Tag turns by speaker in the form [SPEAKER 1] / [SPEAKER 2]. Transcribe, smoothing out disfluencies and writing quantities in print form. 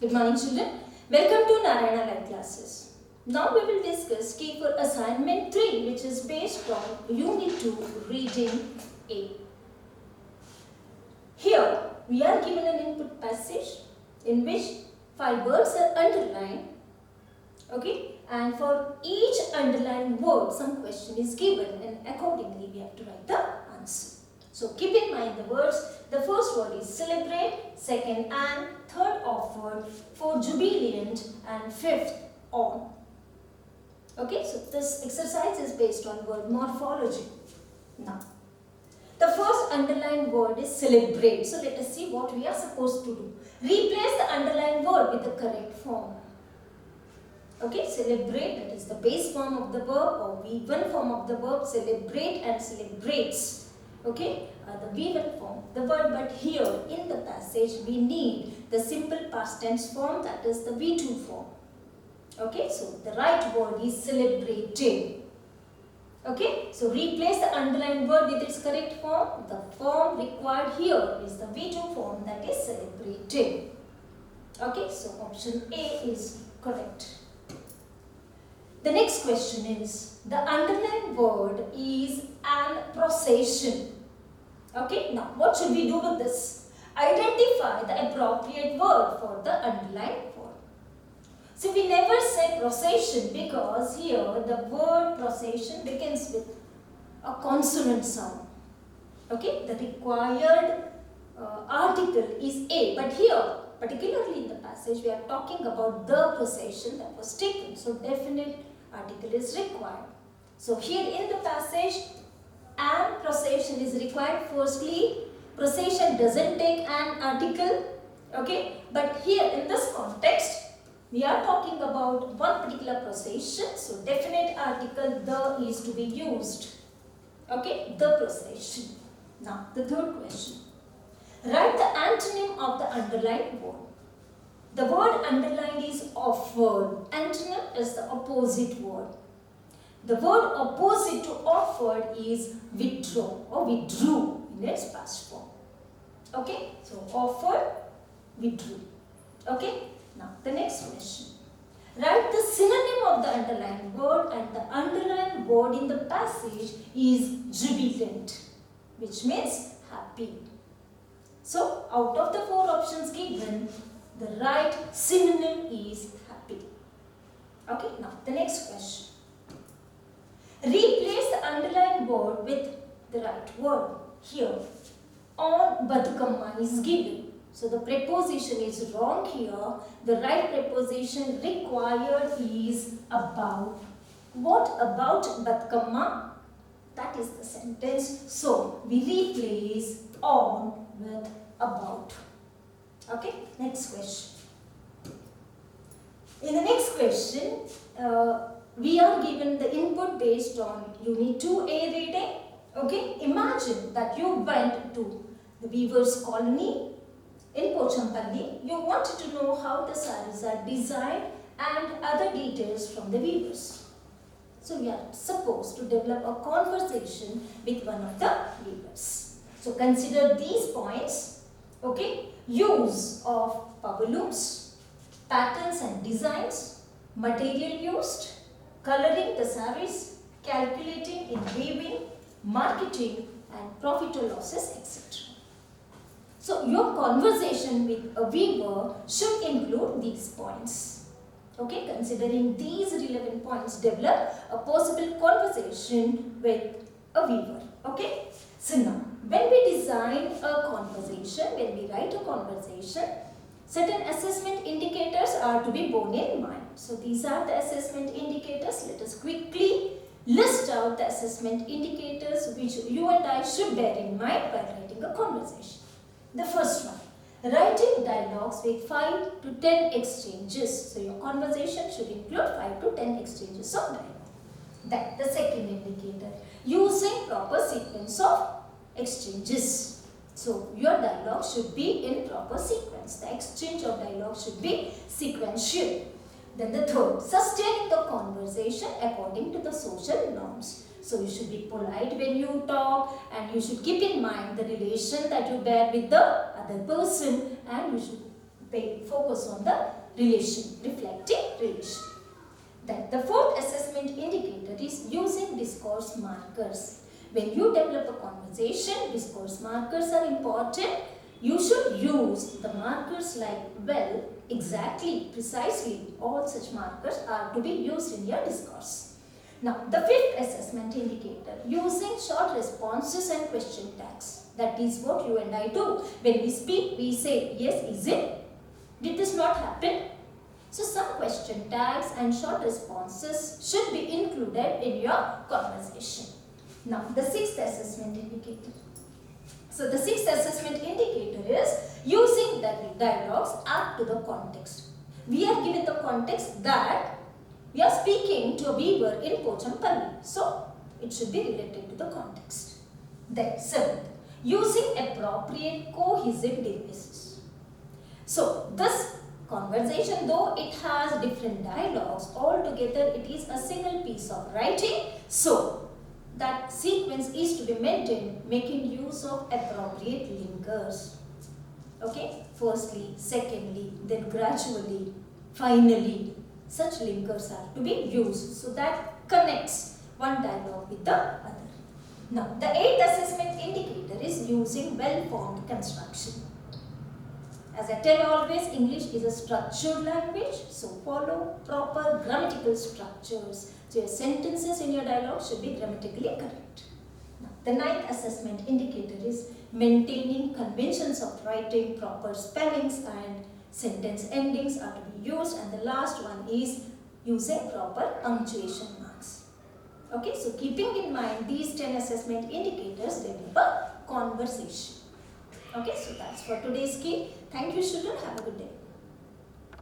[SPEAKER 1] Good morning children. Welcome to Narayana Live Classes. Now we will discuss key for assignment 3 which is based on Unit 2 Reading A. Here we are given an input passage in which 5 words are underlined. Okay, and for each underlined word some question is given and accordingly we have to write the answer. So keep in mind the words. The first word is celebrate, second and third offered, fourth jubilant and fifth on. Okay, so this exercise is based on word morphology. Now, the first underlined word is celebrate. So let us see what we are supposed to do. Replace the underlined word with the correct form. Okay, celebrate, that is the base form of the verb or V1 form of the verb, celebrate and celebrates. Okay, the V1 form, the word, but here in the passage we need the simple past tense form, that is the V2 form. Okay, so the right word is celebrated. Okay, so replace the underlined word with its correct form. The form required here is the V2 form, that is celebrated. Okay, so option A is correct. The next question is, the underlined word is an procession. Okay, now what should we do with this? Identify the appropriate word for the underlined word. So we never say procession because here the word procession begins with a consonant sound. Okay, the required article is A, but here particularly in the passage we are talking about the procession that was taken. So definite article is required. So here in the passage an procession is required. Firstly, procession doesn't take an article. Okay, but here in this context we are talking about one particular procession. So definite article the is to be used. Okay, the procession. Now the third question. Write the antonym of the underlined word. The word underlined is offered. Antonym is the opposite word. The word opposite to offered is withdraw or withdrew in its past form. Okay, so offered, withdrew. Okay, now the next question. Write the synonym of the underlined word, and the underlined word in the passage is jubilant, which means happy. So out of the 4 options given, the right synonym is happy. Okay, now the next question. Replace the underlined word with the right word. Here, on Batukamma is given. So the preposition is wrong here. The right preposition required is about. What about Batukamma? That is the sentence. So we replace on with about. Okay, next question. In the next question, we are given the input based on Unit 2A reading. Okay, imagine that you went to the weavers' colony in Pochampalli. You wanted to know how the sarees are designed and other details from the weavers. So we are supposed to develop a conversation with one of the weavers. So consider these points. Okay, use of power looms, patterns and designs, material used, coloring the sarees, calculating in weaving, marketing and profit or losses, etc. So your conversation with a weaver should include these points. Okay, considering these relevant points, develop a possible conversation with a weaver. Okay, so now when we design a conversation, when we write a conversation, certain assessment indicators are to be borne in mind. So these are the assessment indicators. Let us quickly list out the assessment indicators which you and I should bear in mind while writing a conversation. The first one, writing dialogues with 5 to 10 exchanges. So your conversation should include 5 to 10 exchanges of dialogue. Then the second indicator, using proper sequence of exchanges. So your dialogue should be in proper sequence. The exchange of dialogue should be sequential. Then the third, sustaining the conversation according to the social norms. So you should be polite when you talk, and you should keep in mind the relation that you bear with the other person, and you should focus on the relation, reflecting relation. Then the fourth assessment indicator is using discourse markers. When you develop a conversation, discourse markers are important. You should use the markers like well, exactly, precisely. All such markers are to be used in your discourse. Now, the fifth assessment indicator, using short responses and question tags. That is what you and I do. When we speak, we say, yes, is it? Did this not happen? So, some question tags and short responses should be included in your conversation. Now, the sixth assessment indicator. So, the sixth assessment indicator is using the dialogues apt to the context. We are given the context that we are speaking to a weaver in Pochampalli. So, it should be related to the context. Then, seventh, using appropriate cohesive devices. So, this conversation, though it has different dialogues, altogether it is a single piece of writing. So, that sequence is to be maintained making use of appropriate linkers. Okay, firstly, secondly, then gradually, finally, such linkers are to be used so that connects one dialogue with the other. Now, the eighth assessment indicator is using well-formed construction. As I tell always, English is a structured language, so follow proper grammatical structures. So your sentences in your dialogue should be grammatically correct. Now, the ninth assessment indicator is maintaining conventions of writing, proper spellings and sentence endings are to be used, and the last one is using proper punctuation marks. Okay, so keeping in mind these 10 assessment indicators, develop a conversation. Okay, so that's for today's key. Thank you, children. Have a good day.